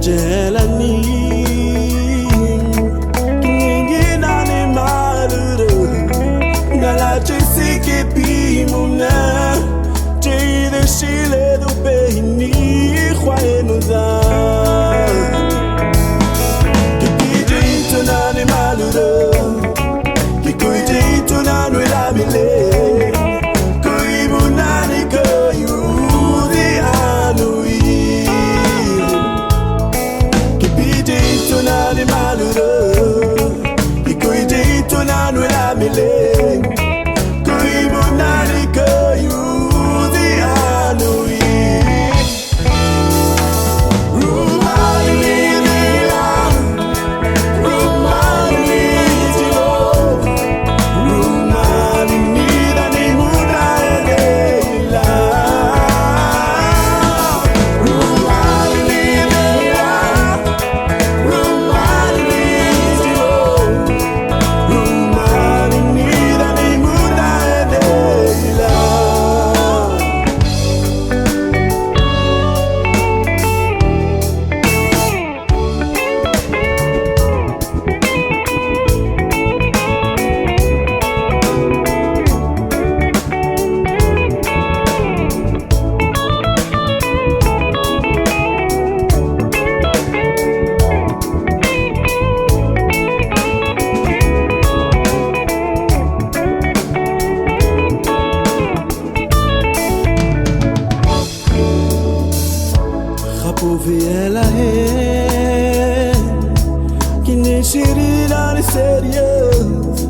Jelani Kingi nane maluru Nala chisi ke pi muna Jai de shile do peini Khwae no za Kiki jai to nane maluru Kiki jai to nane la mile Koi munani koi udi anui Tunani maluro, ikoi jai tunani la mile, koi munani kayu di anui. Rumali nila, rumali tilo, rumali nida ni muda nila. Viela he, que nem xerida de serious,